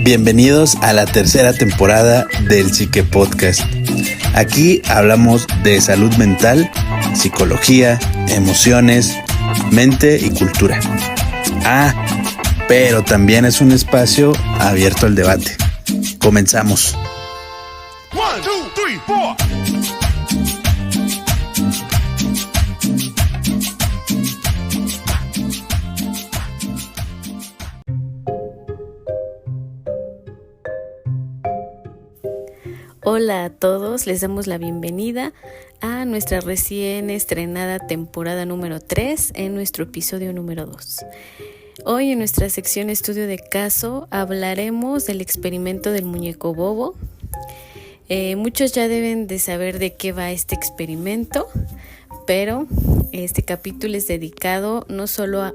Bienvenidos a la tercera temporada del Psique Podcast. Aquí hablamos de salud mental, psicología, emociones, mente y cultura. Pero también es un espacio abierto al debate. Comenzamos. 1, 2, 3, 4. Hola a todos, les damos la bienvenida a nuestra recién estrenada temporada número 3 en nuestro episodio número 2. Hoy en nuestra sección Estudio de Caso hablaremos del experimento del muñeco bobo. Muchos ya deben de saber de qué va este experimento, pero este capítulo es dedicado no solo a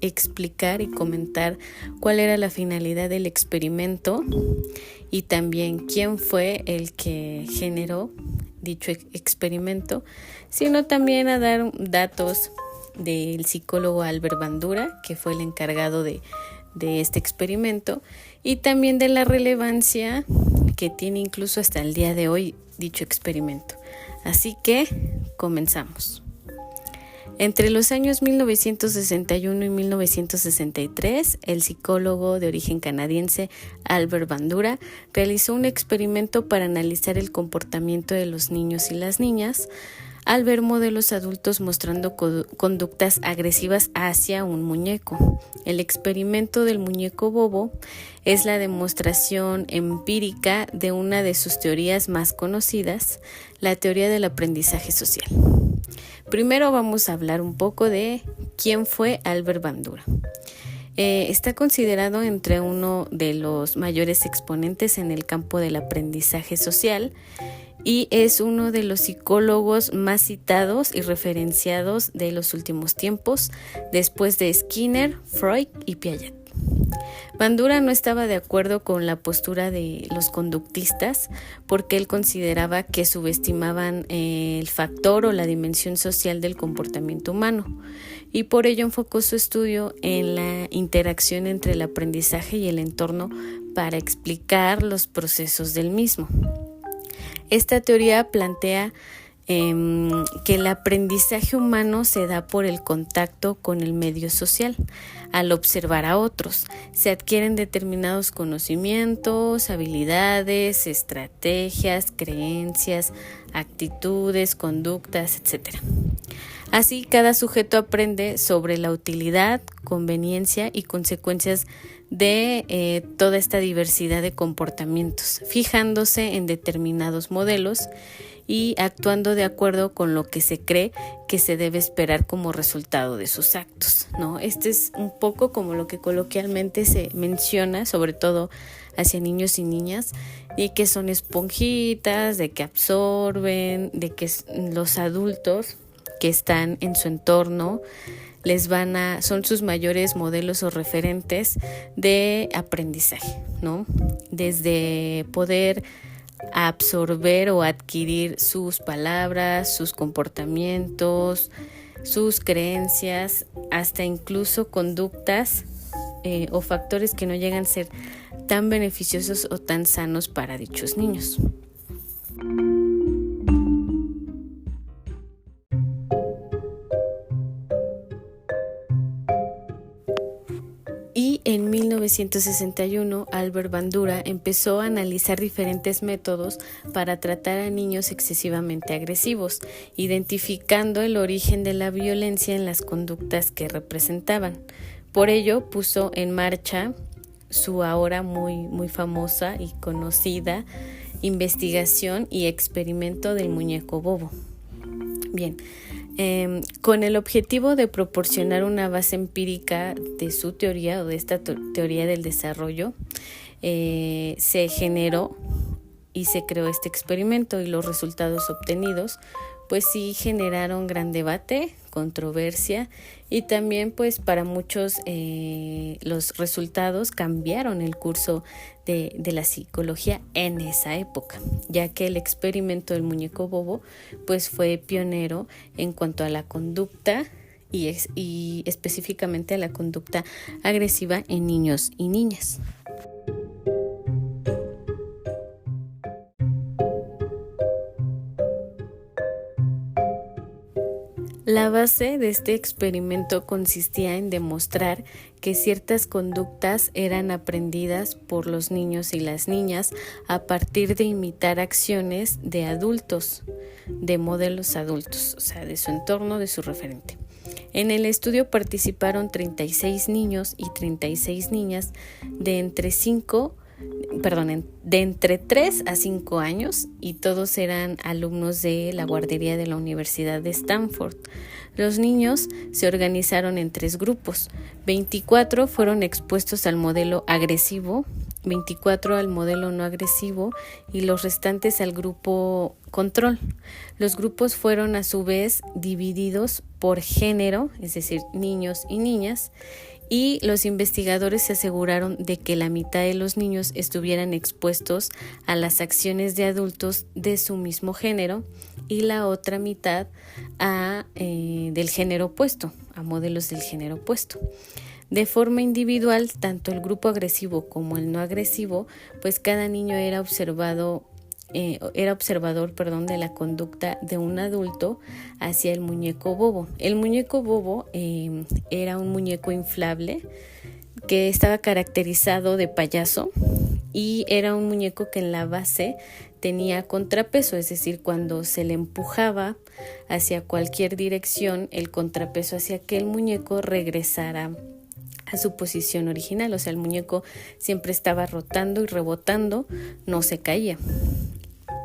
explicar y comentar cuál era la finalidad del experimento y también quién fue el que generó dicho experimento, sino también a dar datos del psicólogo Albert Bandura, que fue el encargado de este experimento, y también de la relevancia que tiene incluso hasta el día de hoy dicho experimento. Así que comenzamos. Entre los años 1961 y 1963, el psicólogo de origen canadiense Albert Bandura realizó un experimento para analizar el comportamiento de los niños y las niñas al ver modelos adultos mostrando conductas agresivas hacia un muñeco. El experimento del muñeco bobo es la demostración empírica de una de sus teorías más conocidas, la teoría del aprendizaje social. Primero vamos a hablar un poco de quién fue Albert Bandura. Está considerado entre uno de los mayores exponentes en el campo del aprendizaje social y es uno de los psicólogos más citados y referenciados de los últimos tiempos, después de Skinner, Freud y Piaget. Bandura no estaba de acuerdo con la postura de los conductistas porque él consideraba que subestimaban el factor o la dimensión social del comportamiento humano y por ello enfocó su estudio en la interacción entre el aprendizaje y el entorno para explicar los procesos del mismo. Esta teoría plantea que el aprendizaje humano se da por el contacto con el medio social. Al observar a otros, se adquieren determinados conocimientos, habilidades, estrategias, creencias, actitudes, conductas, etc. Así, cada sujeto aprende sobre la utilidad, conveniencia y consecuencias de toda esta diversidad de comportamientos, fijándose en determinados modelos y actuando de acuerdo con lo que se cree que se debe esperar como resultado de sus actos, ¿no? Este es un poco como lo que coloquialmente se menciona, sobre todo hacia niños y niñas, y que son esponjitas, de que absorben, de que los adultos que están en su entorno son sus mayores modelos o referentes de aprendizaje, ¿no? Desde poder absorber o adquirir sus palabras, sus comportamientos, sus creencias, hasta incluso conductas o factores que no llegan a ser tan beneficiosos o tan sanos para dichos niños. Y en 1961, Albert Bandura empezó a analizar diferentes métodos para tratar a niños excesivamente agresivos, identificando el origen de la violencia en las conductas que representaban. Por ello, puso en marcha su ahora muy famosa y conocida investigación y experimento del muñeco bobo. Bien. Con el objetivo de proporcionar una base empírica de su teoría o de esta teoría del desarrollo, se generó y se creó este experimento y los resultados obtenidos pues sí generaron gran debate, controversia y también pues para muchos los resultados cambiaron el curso de la psicología en esa época, ya que el experimento del muñeco bobo pues fue pionero en cuanto a la conducta y específicamente a la conducta agresiva en niños y niñas. La base de este experimento consistía en demostrar que ciertas conductas eran aprendidas por los niños y las niñas a partir de imitar acciones de adultos, de modelos adultos, o sea, de su entorno, de su referente. En el estudio participaron 36 niños y 36 niñas de entre 3 a 5 años, y todos eran alumnos de la guardería de la Universidad de Stanford. Los niños se organizaron en 3 grupos. 24 fueron expuestos al modelo agresivo, 24 al modelo no agresivo y los restantes al grupo control. Los grupos fueron a su vez divididos por género, es decir, niños y niñas, y los investigadores se aseguraron de que la mitad de los niños estuvieran expuestos a las acciones de adultos de su mismo género y la otra mitad del género opuesto, a modelos del género opuesto. De forma individual, tanto el grupo agresivo como el no agresivo, pues cada niño era observador de la conducta de un adulto hacia el muñeco bobo. El muñeco bobo era un muñeco inflable que estaba caracterizado de payaso y era un muñeco que en la base tenía contrapeso, es decir, cuando se le empujaba hacia cualquier dirección, el contrapeso hacía que el muñeco regresara a su posición original, o sea, el muñeco siempre estaba rotando y rebotando, no se caía.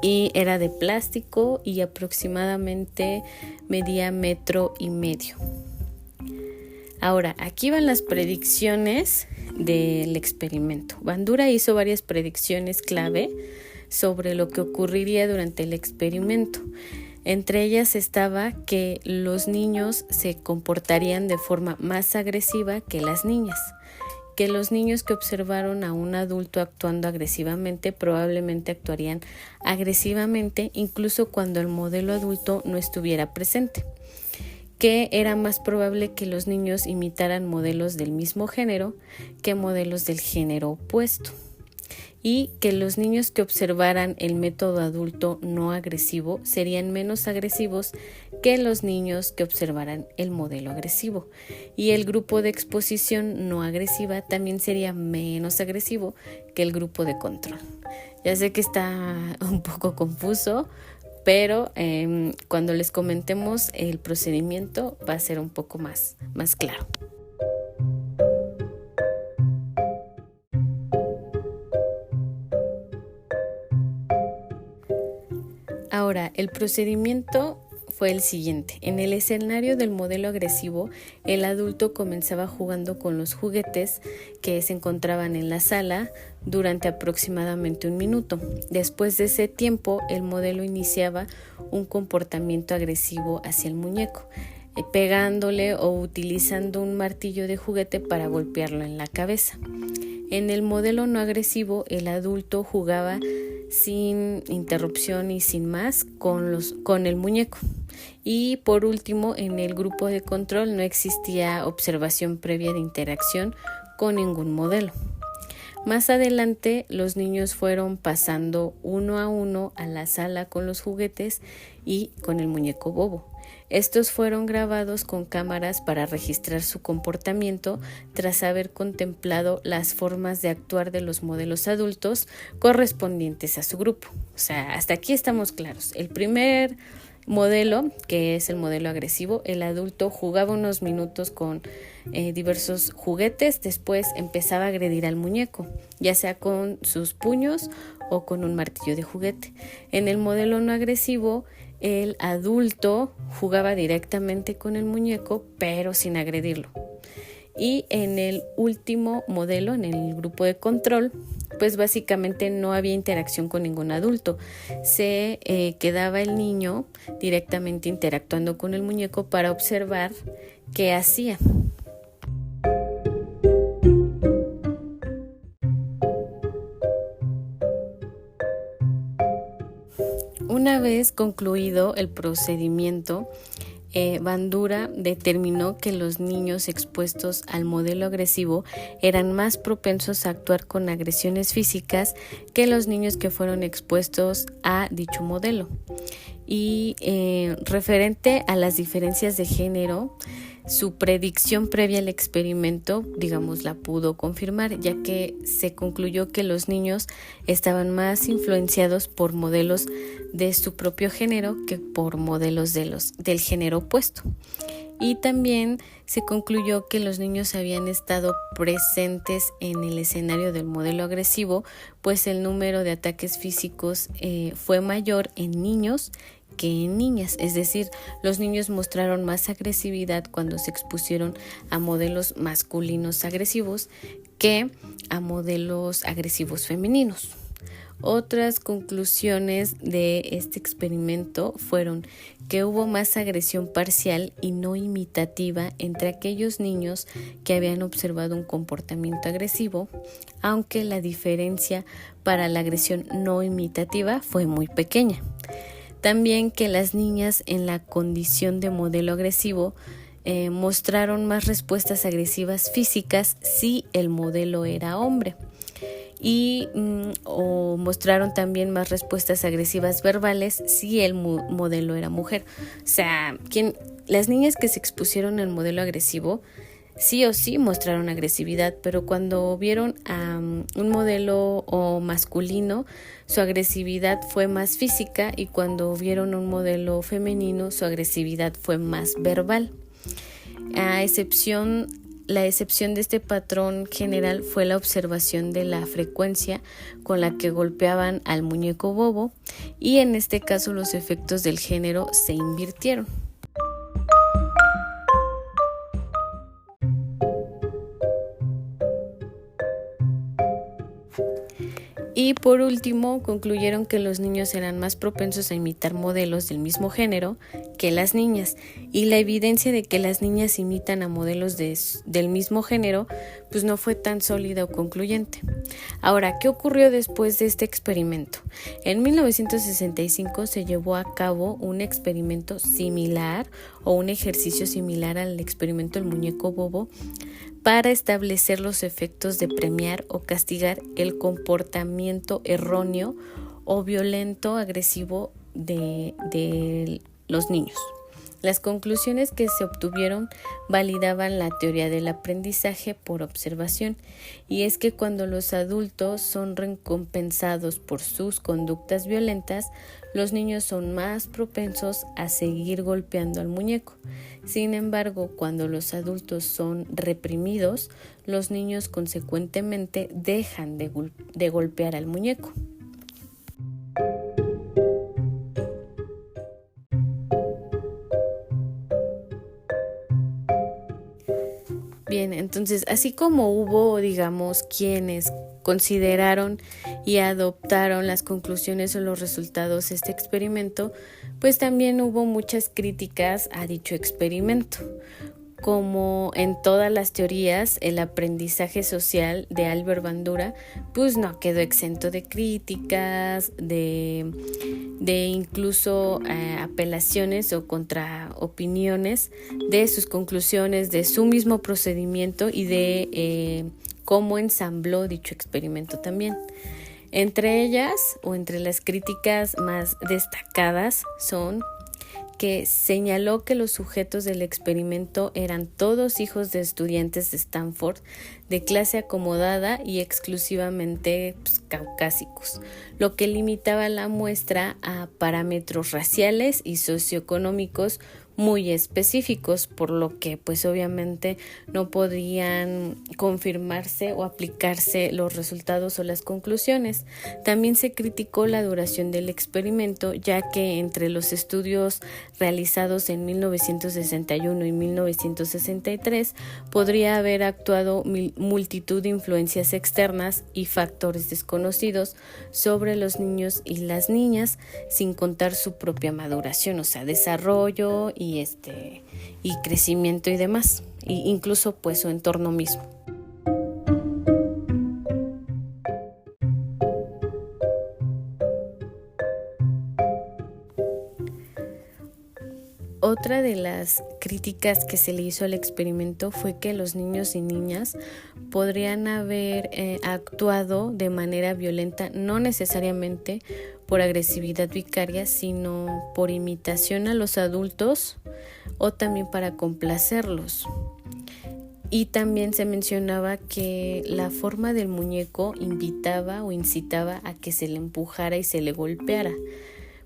Y era de plástico y aproximadamente medía 1,5 metros. Ahora, aquí van las predicciones del experimento. Bandura hizo varias predicciones clave sobre lo que ocurriría durante el experimento. Entre ellas estaba que los niños se comportarían de forma más agresiva que las niñas, que los niños que observaron a un adulto actuando agresivamente probablemente actuarían agresivamente incluso cuando el modelo adulto no estuviera presente, que era más probable que los niños imitaran modelos del mismo género que modelos del género opuesto, y que los niños que observaran el método adulto no agresivo serían menos agresivos que los niños que observaran el modelo agresivo, y el grupo de exposición no agresiva también sería menos agresivo que el grupo de control. Ya sé que está un poco confuso, pero cuando les comentemos el procedimiento va a ser un poco más claro. Ahora, el procedimiento fue el siguiente. En el escenario del modelo agresivo, el adulto comenzaba jugando con los juguetes que se encontraban en la sala durante aproximadamente 1 minuto. Después de ese tiempo, el modelo iniciaba un comportamiento agresivo hacia el muñeco, pegándole o utilizando un martillo de juguete para golpearlo en la cabeza. En el modelo no agresivo, el adulto jugaba sin interrupción y sin más con el muñeco. Y por último, en el grupo de control no existía observación previa de interacción con ningún modelo. Más adelante, los niños fueron pasando uno a uno a la sala con los juguetes y con el muñeco bobo. Estos fueron grabados con cámaras para registrar su comportamiento tras haber contemplado las formas de actuar de los modelos adultos correspondientes a su grupo. O sea, hasta aquí estamos claros. El primer modelo, que es el modelo agresivo, el adulto jugaba unos minutos con diversos juguetes, después empezaba a agredir al muñeco, ya sea con sus puños o con un martillo de juguete. En el modelo no agresivo, el adulto jugaba directamente con el muñeco, pero sin agredirlo. Y en el último modelo, en el grupo de control, pues básicamente no había interacción con ningún adulto. Se quedaba el niño directamente interactuando con el muñeco para observar qué hacía. Una vez concluido el procedimiento, Bandura determinó que los niños expuestos al modelo agresivo eran más propensos a actuar con agresiones físicas que los niños que fueron expuestos a dicho modelo. y referente a las diferencias de género, su predicción previa al experimento, digamos, la pudo confirmar, ya que se concluyó que los niños estaban más influenciados por modelos de su propio género que por modelos del género opuesto. Y también se concluyó que los niños habían estado presentes en el escenario del modelo agresivo, pues el número de ataques físicos fue mayor en niños que en niñas, es decir, los niños mostraron más agresividad cuando se expusieron a modelos masculinos agresivos que a modelos agresivos femeninos. Otras conclusiones de este experimento fueron que hubo más agresión parcial y no imitativa entre aquellos niños que habían observado un comportamiento agresivo, aunque la diferencia para la agresión no imitativa fue muy pequeña. También que las niñas en la condición de modelo agresivo mostraron más respuestas agresivas físicas si el modelo era hombre y o mostraron también más respuestas agresivas verbales si el modelo era mujer. O sea, las niñas que se expusieron al modelo agresivo sí o sí mostraron agresividad, pero cuando vieron a un modelo masculino, su agresividad fue más física, y cuando vieron un modelo femenino, su agresividad fue más verbal. La excepción de este patrón general fue la observación de la frecuencia con la que golpeaban al muñeco bobo, y en este caso los efectos del género se invirtieron. Y por último, concluyeron que los niños eran más propensos a imitar modelos del mismo género que las niñas, y la evidencia de que las niñas imitan a modelos del mismo género pues no fue tan sólida o concluyente. Ahora, ¿qué ocurrió después de este experimento? En 1965 se llevó a cabo un experimento similar o un ejercicio similar al experimento del muñeco bobo, para establecer los efectos de premiar o castigar el comportamiento erróneo o violento agresivo de los niños. Las conclusiones que se obtuvieron validaban la teoría del aprendizaje por observación, y es que cuando los adultos son recompensados por sus conductas violentas, los niños son más propensos a seguir golpeando al muñeco. Sin embargo, cuando los adultos son reprimidos, los niños consecuentemente dejan de golpear al muñeco. Bien, entonces, así como hubo, digamos, quienes consideraron y adoptaron las conclusiones o los resultados de este experimento, pues también hubo muchas críticas a dicho experimento. Como en todas las teorías, el aprendizaje social de Albert Bandura pues no quedó exento de críticas, de incluso apelaciones o contraopiniones de sus conclusiones, de su mismo procedimiento y de cómo ensambló dicho experimento también. Entre ellas, o entre las críticas más destacadas, son que señaló que los sujetos del experimento eran todos hijos de estudiantes de Stanford de clase acomodada y exclusivamente caucásicos, lo que limitaba la muestra a parámetros raciales y socioeconómicos muy específicos, por lo que pues obviamente no podían confirmarse o aplicarse los resultados o las conclusiones. También se criticó la duración del experimento, ya que entre los estudios realizados en 1961 y 1963 podría haber actuado multitud de influencias externas y factores desconocidos sobre los niños y las niñas, sin contar su propia maduración, o sea, desarrollo y crecimiento y demás, e incluso pues su entorno mismo. otra de las críticas que se le hizo al experimento fue que los niños y niñas podrían haber actuado de manera violenta, no necesariamente por agresividad vicaria, sino por imitación a los adultos o también para complacerlos. Y también se mencionaba que la forma del muñeco invitaba o incitaba a que se le empujara y se le golpeara,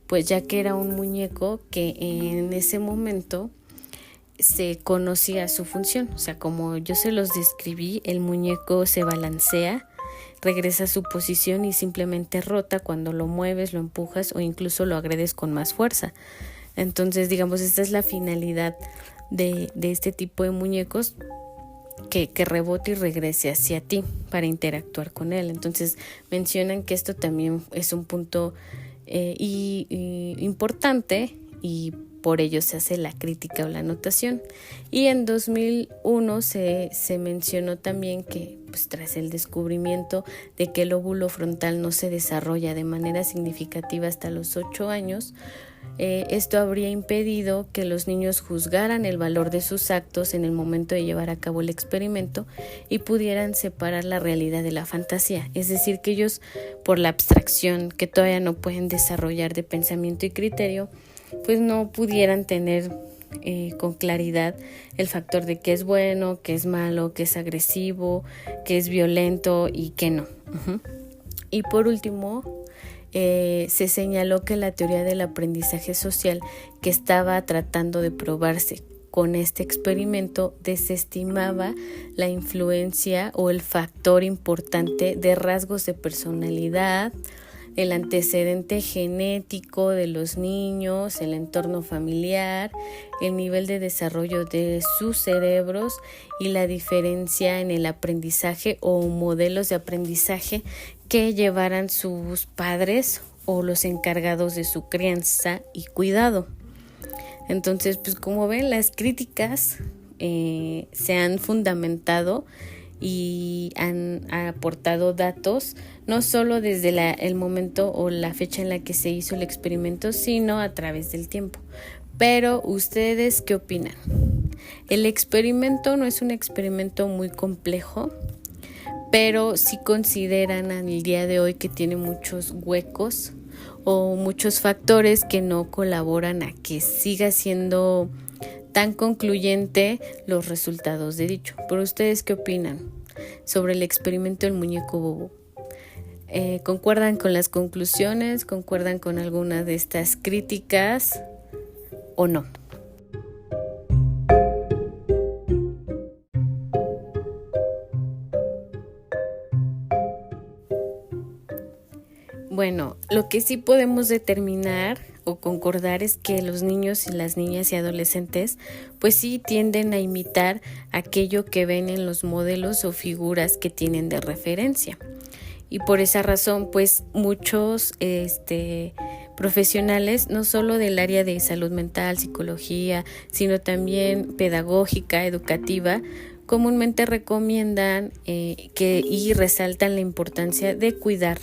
pues ya que era un muñeco que en ese momento se conocía su función. O sea, como yo se los describí, el muñeco se balancea, regresa a su posición y simplemente rota cuando lo mueves, lo empujas o incluso lo agredes con más fuerza. Entonces, digamos, esta es la finalidad de este tipo de muñecos, que rebote y regrese hacia ti para interactuar con él. Entonces mencionan que esto también es un punto importante y por ello se hace la crítica o la anotación. Y en 2001 se mencionó también que pues, tras el descubrimiento de que el óvulo frontal no se desarrolla de manera significativa hasta los 8 años, esto habría impedido que los niños juzgaran el valor de sus actos en el momento de llevar a cabo el experimento y pudieran separar la realidad de la fantasía. Es decir, que ellos, por la abstracción que todavía no pueden desarrollar de pensamiento y criterio, pues no pudieran tener con claridad el factor de qué es bueno, qué es malo, qué es agresivo, qué es violento y qué no. Y por último, se señaló que la teoría del aprendizaje social que estaba tratando de probarse con este experimento desestimaba la influencia o el factor importante de rasgos de personalidad, el antecedente genético de los niños, el entorno familiar, el nivel de desarrollo de sus cerebros y la diferencia en el aprendizaje o modelos de aprendizaje que llevaran sus padres o los encargados de su crianza y cuidado. Entonces, pues como ven, las críticas se han fundamentado y han aportado datos, no solo desde el momento o la fecha en la que se hizo el experimento, sino a través del tiempo. Pero, ¿ustedes qué opinan? El experimento no es un experimento muy complejo, pero sí consideran al día de hoy que tiene muchos huecos o muchos factores que no colaboran a que siga siendo tan concluyente los resultados de dicho. Pero ¿ustedes qué opinan sobre el experimento del muñeco bobo? ¿Concuerdan con las conclusiones? ¿Concuerdan con alguna de estas críticas o no? Bueno, lo que sí podemos determinar o concordar es que los niños y las niñas y adolescentes pues sí tienden a imitar aquello que ven en los modelos o figuras que tienen de referencia. Y por esa razón pues muchos profesionales, no solo del área de salud mental, psicología, sino también pedagógica, educativa, comúnmente recomiendan y resaltan la importancia de cuidar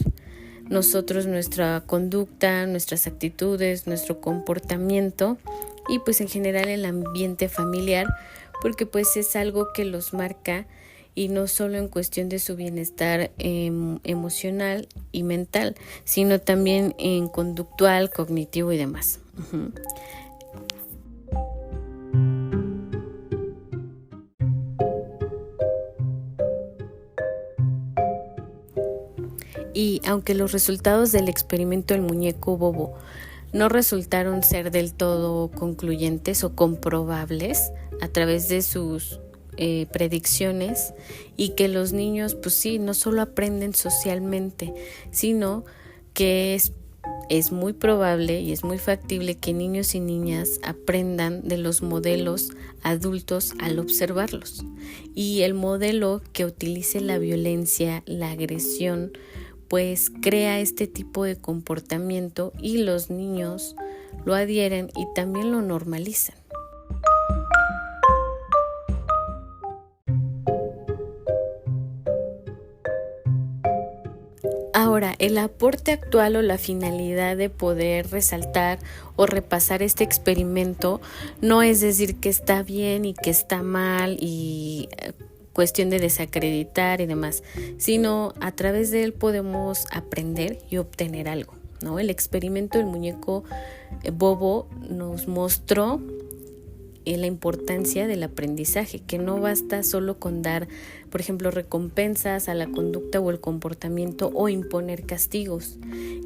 nosotros nuestra conducta, nuestras actitudes, nuestro comportamiento y pues en general el ambiente familiar, porque pues es algo que los marca y no solo en cuestión de su bienestar emocional y mental, sino también en conductual, cognitivo y demás. Y aunque los resultados del experimento del muñeco bobo no resultaron ser del todo concluyentes o comprobables a través de sus predicciones, y que los niños pues sí, no solo aprenden socialmente, sino que es muy probable y es muy factible que niños y niñas aprendan de los modelos adultos al observarlos. Y el modelo que utilice la violencia, la agresión, pues crea este tipo de comportamiento y los niños lo adhieren y también lo normalizan. Ahora, el aporte actual o la finalidad de poder resaltar o repasar este experimento no es decir que está bien y que está mal y cuestión de desacreditar y demás, sino a través de él podemos aprender y obtener algo, ¿no? El experimento del muñeco Bobo nos mostró la importancia del aprendizaje, que no basta solo con dar, por ejemplo, recompensas a la conducta o el comportamiento o imponer castigos,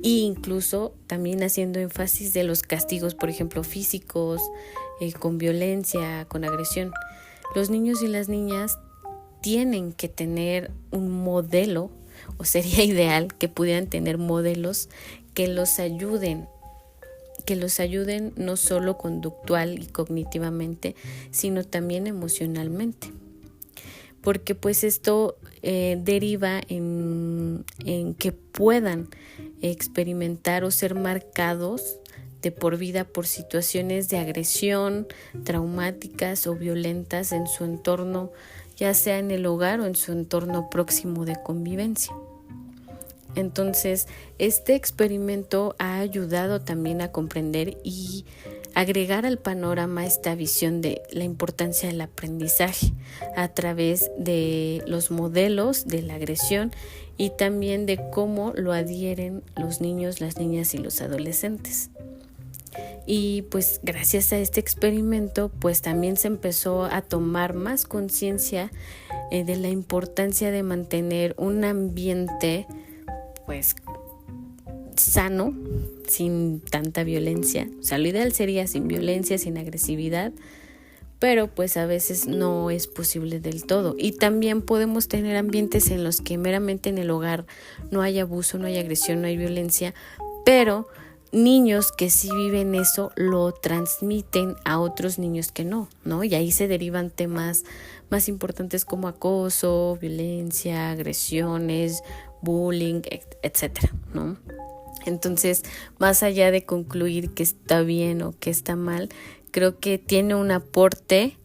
e incluso también haciendo énfasis de los castigos, por ejemplo, físicos, con violencia, con agresión. Los niños y las niñas tienen que tener un modelo, o sería ideal que pudieran tener modelos que los ayuden no solo conductual y cognitivamente, sino también emocionalmente. Porque pues esto deriva en que puedan experimentar o ser marcados de por vida por situaciones de agresión, traumáticas o violentas en su entorno, ya sea en el hogar o en su entorno próximo de convivencia. Entonces, este experimento ha ayudado también a comprender y agregar al panorama esta visión de la importancia del aprendizaje a través de los modelos de la agresión y también de cómo lo adhieren los niños, las niñas y los adolescentes. Y pues gracias a este experimento pues también se empezó a tomar más conciencia de la importancia de mantener un ambiente pues sano, sin tanta violencia. O sea, lo ideal sería sin violencia, sin agresividad, pero pues a veces no es posible del todo. Y también podemos tener ambientes en los que meramente en el hogar no hay abuso, no hay agresión, no hay violencia, pero niños que sí viven eso lo transmiten a otros niños que no, y ahí se derivan temas más importantes como acoso, violencia, agresiones, bullying, etcétera, ¿no? Entonces, más allá de concluir que está bien o que está mal, creo que tiene un aporte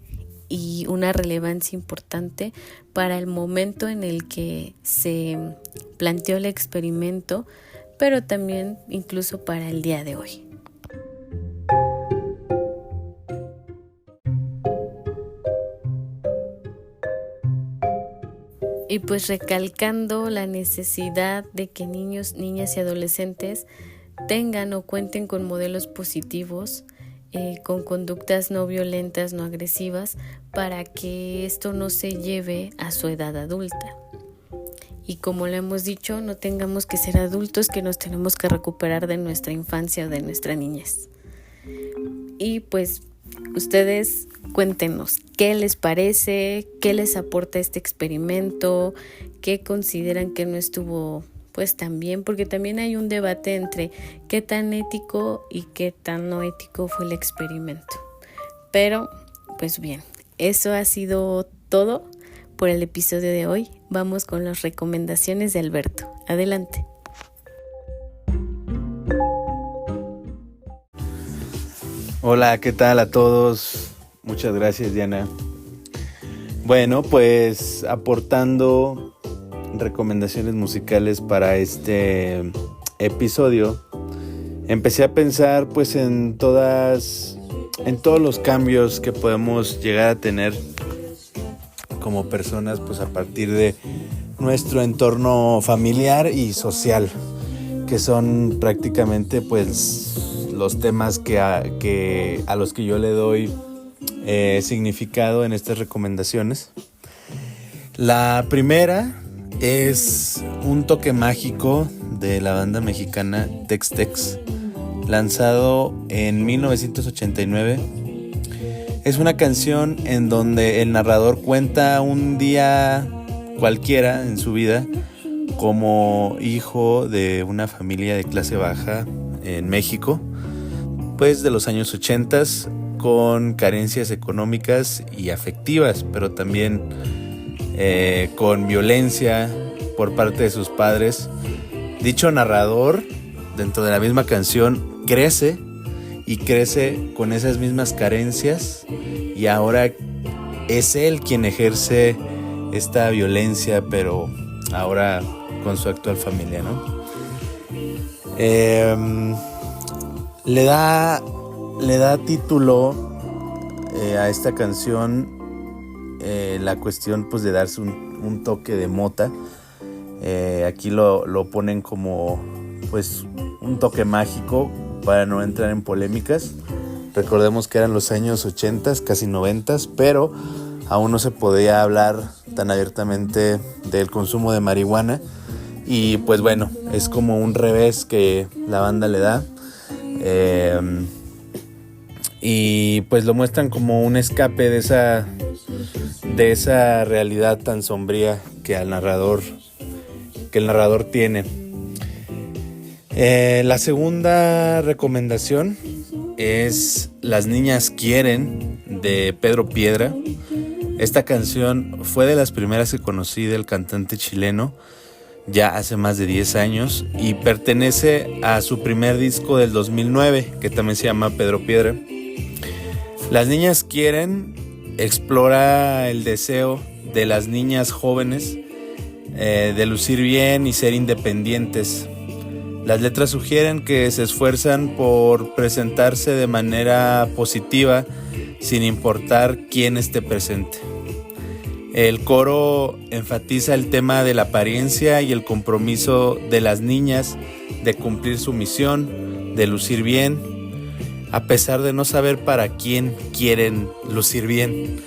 y una relevancia importante para el momento en el que se planteó el experimento, pero también incluso para el día de hoy. Y pues recalcando la necesidad de que niños, niñas y adolescentes tengan o cuenten con modelos positivos, con conductas no violentas, no agresivas, para que esto no se lleve a su edad adulta. Y como lo hemos dicho, no tengamos que ser adultos que nos tenemos que recuperar de nuestra infancia o de nuestra niñez. Y pues ustedes cuéntenos qué les parece, qué les aporta este experimento, qué consideran que no estuvo pues tan bien, porque también hay un debate entre qué tan ético y qué tan no ético fue el experimento. Pero pues bien, eso ha sido todo por el episodio de hoy. Vamos con las recomendaciones de Alberto. Adelante. Hola, ¿qué tal a todos? Muchas gracias, Diana. Bueno, pues aportando recomendaciones musicales para este episodio, empecé a pensar pues en todos los cambios que podemos llegar a tener como personas pues a partir de nuestro entorno familiar y social, que son prácticamente pues los temas a los que yo le doy significado en estas recomendaciones. La primera es un toque mágico de la banda mexicana Tex-Tex, lanzado en 1989. Es una canción en donde el narrador cuenta un día cualquiera en su vida como hijo de una familia de clase baja en México, pues de los años 80, con carencias económicas y afectivas, pero también con violencia por parte de sus padres. Dicho narrador, dentro de la misma canción, crece con esas mismas carencias, y ahora es él quien ejerce esta violencia, pero ahora con su actual familia, ¿no? Le da título a esta canción la cuestión pues de darse un toque de mota. Aquí lo ponen como pues un toque mágico para no entrar en polémicas. Recordemos que eran los años 80, casi 90, pero aún no se podía hablar tan abiertamente del consumo de marihuana. Y pues bueno, es como un revés que la banda le da. Y pues lo muestran como un escape de esa realidad tan sombría que el narrador tiene. La segunda recomendación es Las niñas quieren, de Pedro Piedra. Esta canción fue de las primeras que conocí del cantante chileno, ya hace más de 10 años, y pertenece a su primer disco del 2009, que también se llama Pedro Piedra. Las niñas quieren explora el deseo de las niñas jóvenes de lucir bien y ser independientes. Las letras sugieren que se esfuerzan por presentarse de manera positiva sin importar quién esté presente. El coro enfatiza el tema de la apariencia y el compromiso de las niñas de cumplir su misión, de lucir bien, a pesar de no saber para quién quieren lucir bien.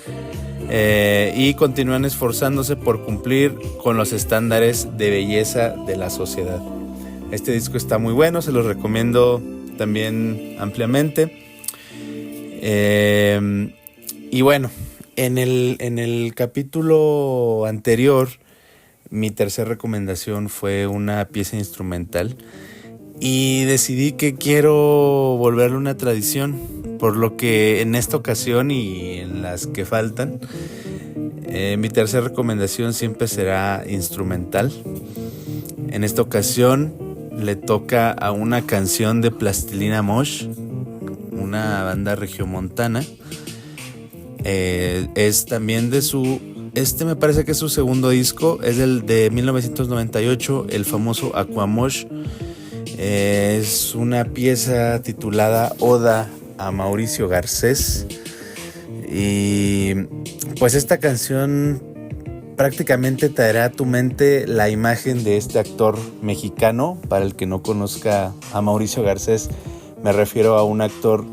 Y continúan esforzándose por cumplir con los estándares de belleza de la sociedad. Este disco está muy bueno, se los recomiendo también ampliamente. Y bueno, en el capítulo anterior, mi tercera recomendación fue una pieza instrumental. Y decidí que quiero volverle una tradición, por lo que en esta ocasión y en las que faltan, mi tercera recomendación siempre será instrumental. En esta ocasión le toca a una canción de Plastilina Mosh, una banda regiomontana. Es también de su... me parece que es su segundo disco, es el de 1998, el famoso Aquamosh. Es una pieza titulada Oda a Mauricio Garcés. Y pues esta canción prácticamente traerá a tu mente la imagen de este actor mexicano. Para el que no conozca a Mauricio Garcés, me refiero a un actor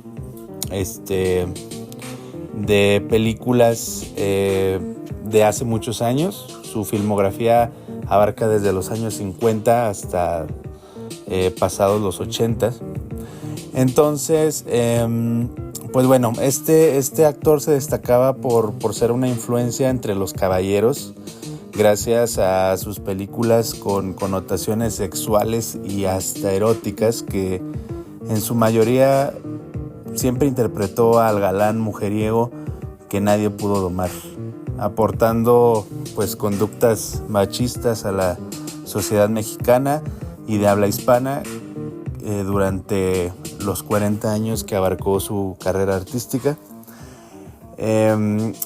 de películas de hace muchos años. Su filmografía abarca desde los años 50 hasta pasados los 80. Entonces, pues bueno, este actor se destacaba por ser una influencia entre los caballeros, gracias a sus películas con connotaciones sexuales y hasta eróticas, que en su mayoría siempre interpretó al galán mujeriego que nadie pudo domar, aportando pues conductas machistas a la sociedad mexicana y de habla hispana durante los 40 años que abarcó su carrera artística.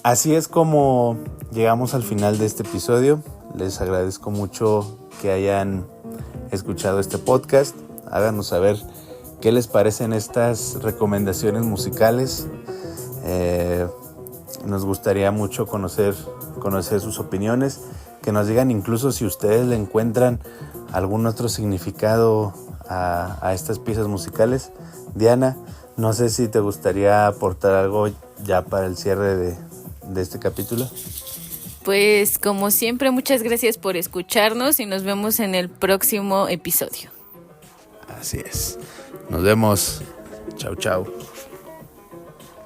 Así es como llegamos al final de este episodio. Les agradezco mucho que hayan escuchado este podcast. Háganos saber qué les parecen estas recomendaciones musicales. Nos gustaría mucho conocer sus opiniones, que nos digan incluso si ustedes le encuentran algún otro significado a estas piezas musicales. Diana, no sé si te gustaría aportar algo ya para el cierre de este capítulo. Pues como siempre, muchas gracias por escucharnos y nos vemos en el próximo episodio. Así es. Nos vemos. Chau, chau.